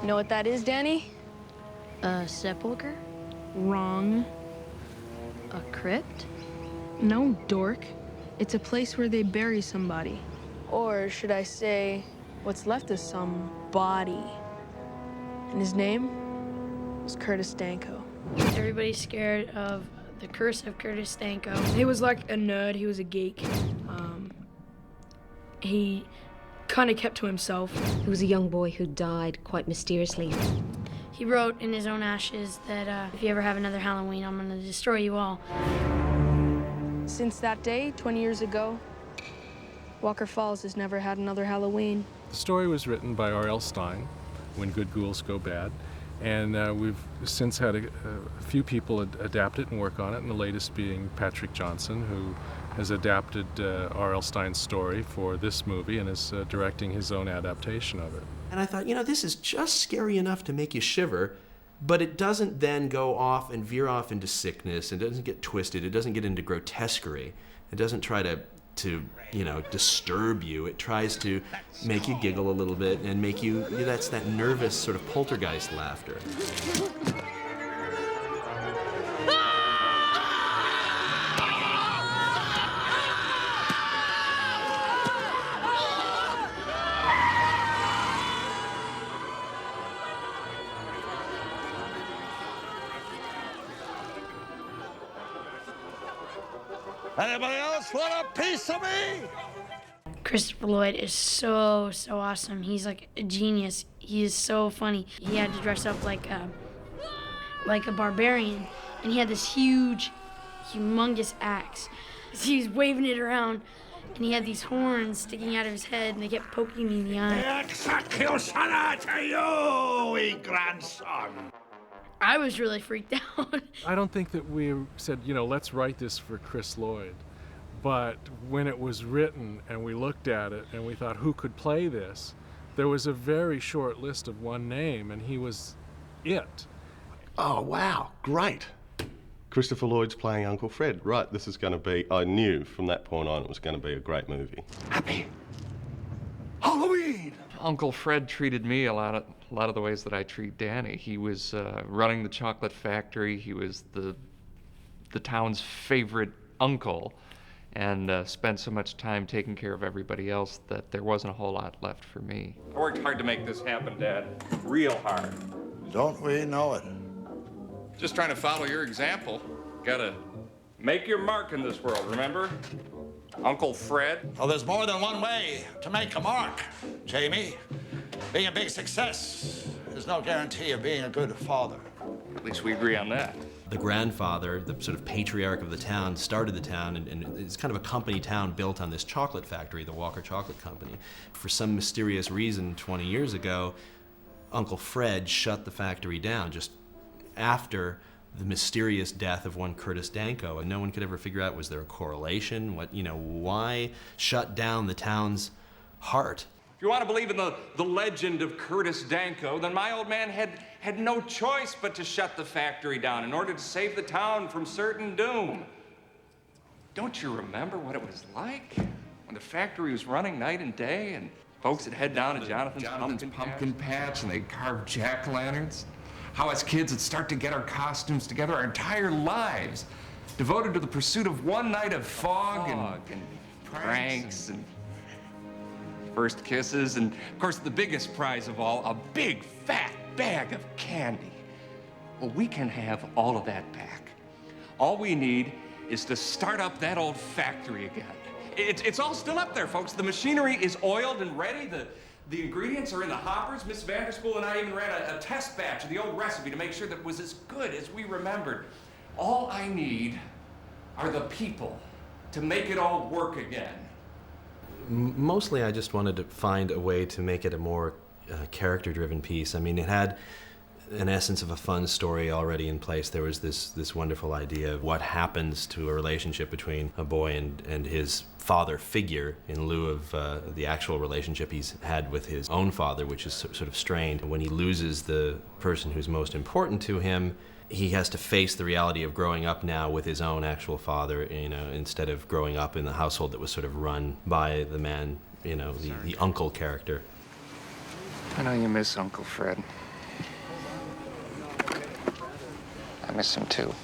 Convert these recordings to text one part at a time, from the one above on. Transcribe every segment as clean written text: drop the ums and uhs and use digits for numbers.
You know what that is, Danny? A sepulcher? Wrong. A crypt? No, dork. It's a place where they bury somebody. Or should I say, what's left of some body. And his name was Curtis Danko. Everybody's scared of the curse of Curtis Danko. He was like a nerd, he was a geek. He kind of kept to himself. He was a young boy who died quite mysteriously. He wrote in his own ashes that if you ever have another Halloween, I'm gonna destroy you all. Since that day, 20 years ago, Walker Falls has never had another Halloween. The story was written by R.L. Stine, When Good Ghouls Go Bad, and we've since had a few people adapt it and work on it, and the latest being Patrick Johnson, who has adapted R.L. Stine's story for this movie and is directing his own adaptation of it. And I thought, you know, this is just scary enough to make you shiver, but it doesn't then go off and veer off into sickness, and doesn't get twisted, it doesn't get into grotesquerie, it doesn't try to you know, disturb you. It tries to make you giggle a little bit and make you, that's that nervous sort of poltergeist laughter. Anybody else want a piece of me? Christopher Lloyd is so awesome. He's like a genius. He is so funny. He had to dress up like a barbarian, and he had this huge, humongous axe. He was waving it around, and he had these horns sticking out of his head, and they kept poking me in the eye. Executioner to you, wee grandson. I was really freaked out. I don't think that we said, you know, let's write this for Chris Lloyd. But when it was written and we looked at it and we thought, who could play this? There was a very short list of one name, and he was it. Oh, wow, great. Christopher Lloyd's playing Uncle Fred. Right, this is going to be, I knew from that point on it was going to be a great movie. Happy Halloween! Uncle Fred treated me a lot of the ways that I treat Danny. He was running the chocolate factory. He was the town's favorite uncle, and spent so much time taking care of everybody else that there wasn't a whole lot left for me. I worked hard to make this happen, Dad. Real hard. Don't we know it? Just trying to follow your example. Gotta make your mark in this world, remember? Uncle Fred. Well, there's more than one way to make a mark, Jamie. Being a big success is no guarantee of being a good father. At least we agree on that. The grandfather, the sort of patriarch of the town, started the town, and it's kind of a company town built on this chocolate factory, the Walker Chocolate Company. For some mysterious reason, 20 years ago, Uncle Fred shut the factory down just after the mysterious death of one Curtis Danko, and no one could ever figure out, was there a correlation? Why shut down the town's heart? If you want to believe in the legend of Curtis Danko, then my old man had no choice but to shut the factory down in order to save the town from certain doom. Don't you remember what it was like when the factory was running night and day and folks would head down to Jonathan's pumpkin patch and they'd carve jack-o'-lanterns? How us kids would start to get our costumes together, our entire lives devoted to the pursuit of one night of fog and pranks and first kisses, and of course the biggest prize of all, a big fat bag of candy. Well, we can have all of that back. All we need is to start up that old factory again. It's all still up there, folks. The machinery is oiled and ready. The ingredients are in the hoppers. Miss Vanderspool and I even ran a test batch of the old recipe to make sure that it was as good as we remembered. All I need are the people to make it all work again. Mostly I just wanted to find a way to make it a more character-driven piece. I mean, it had an essence of a fun story already in place. There was this wonderful idea of what happens to a relationship between a boy and his father figure in lieu of the actual relationship he's had with his own father, which is sort of strained. When he loses the person who's most important to him, he has to face the reality of growing up now with his own actual father, instead of growing up in the household that was sort of run by the man, the uncle character. I know you miss Uncle Fred. I miss him too.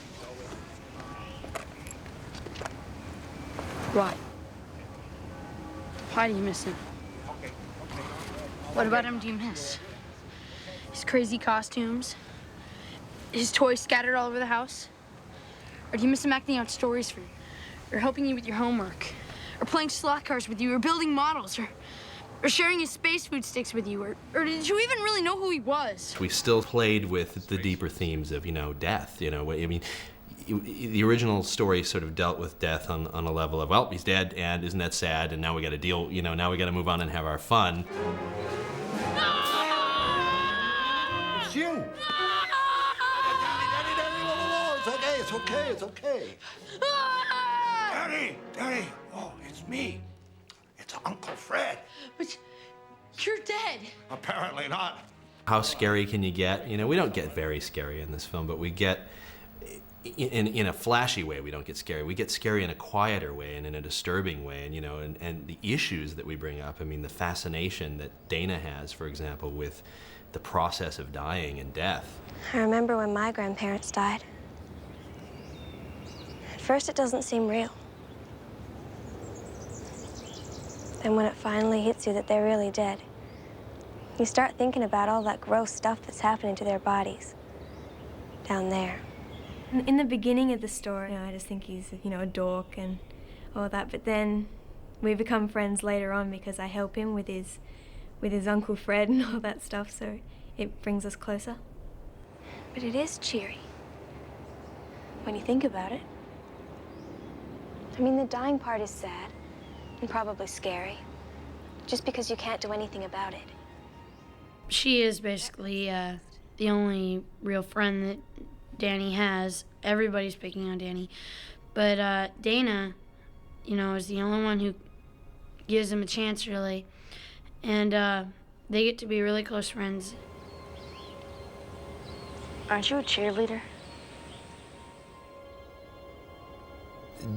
Why? Why do you miss him? What about him do you miss? His crazy costumes? His toys scattered all over the house? Or do you miss him acting out stories for you? Or helping you with your homework? Or playing slot cars with you? Or building models? Or sharing his space food sticks with you? Or did you even really know who he was? We still played with the deeper themes of, death. The original story sort of dealt with death on a level of, well, he's dead, and isn't that sad? And now we got to deal, now we got to move on and have our fun. It's you. Daddy, it's okay. Daddy, oh, it's me. It's Uncle Fred. But you're dead. Apparently not. How scary can you get? We don't get very scary in this film, but we get, in a flashy way, we don't get scary. We get scary in a quieter way and in a disturbing way, and the issues that we bring up. The fascination that Dana has, for example, with the process of dying and death. I remember when my grandparents died. At first, it doesn't seem real. Then when it finally hits you that they're really dead, you start thinking about all that gross stuff that's happening to their bodies down there. In the beginning of the story, I just think he's, a dork and all that. But then we become friends later on because I help him with his Uncle Fred and all that stuff. So it brings us closer. But it is cheery when you think about it. The dying part is sad and probably scary, just because you can't do anything about it. She is basically the only real friend that Danny has. Everybody's picking on Danny. But Dana, is the only one who gives him a chance, really. And they get to be really close friends. Aren't you a cheerleader?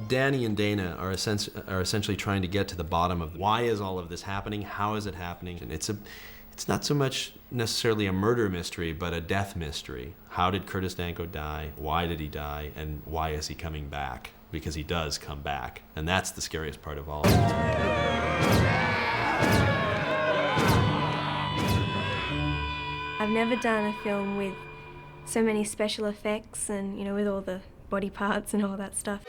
Danny and Dana are essentially trying to get to the bottom of why is all of this happening, how is it happening, and it's not so much necessarily a murder mystery, but a death mystery. How did Curtis Danko die? Why did he die? And why is he coming back? Because he does come back, and that's the scariest part of all. I've never done a film with so many special effects and, with all the body parts and all that stuff.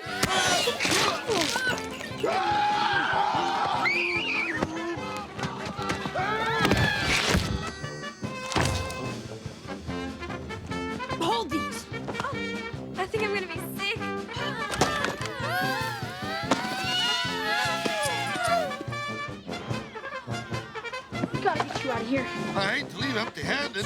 Hold these. I think I'm gonna be sick. We gotta get you out of here. I hate to leave empty-handed.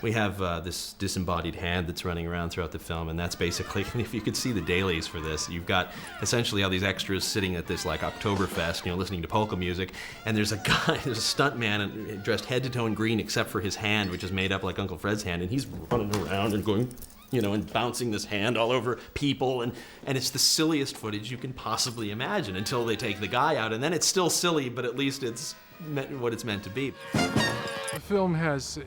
We have this disembodied hand that's running around throughout the film, and that's basically, if you could see the dailies for this, you've got essentially all these extras sitting at this Oktoberfest, listening to polka music, and there's a stunt man dressed head to toe in green except for his hand, which is made up like Uncle Fred's hand, and he's running around and going, and bouncing this hand all over people, and it's the silliest footage you can possibly imagine until they take the guy out, and then it's still silly, but at least it's what it's meant to be. The film has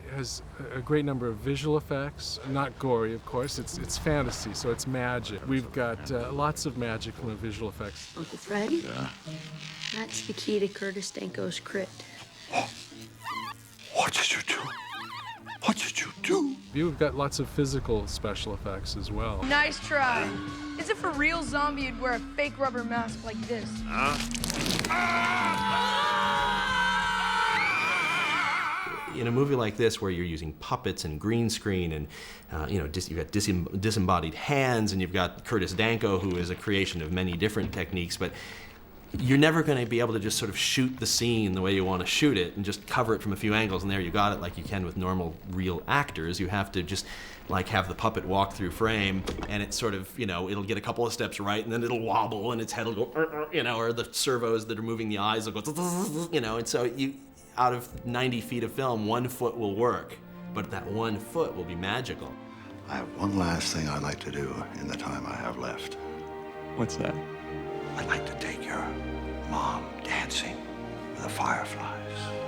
a great number of visual effects, not gory, of course. It's fantasy, so it's magic. We've got lots of magic from the visual effects. Uncle Fred? Yeah? That's the key to Curtis Danko's crypt. What did you do? What did you do? We've got lots of physical special effects as well. Nice try. Is it for real zombie you'd wear a fake rubber mask like this? In a movie like this, where you're using puppets and green screen, and you've got disembodied hands, and you've got Curtis Danko, who is a creation of many different techniques, but you're never going to be able to just sort of shoot the scene the way you want to shoot it and just cover it from a few angles and there you got it like you can with normal real actors. You have to just like have the puppet walk through frame and it's sort of, you know, it'll get a couple of steps right and then it'll wobble and its head will go, you know, or the servos that are moving the eyes will go, you know, and so you, out of 90 feet of film, 1 foot will work, but that 1 foot will be magical. I have one last thing I'd like to do in the time I have left. What's that? I'd like to take your mom dancing with the fireflies.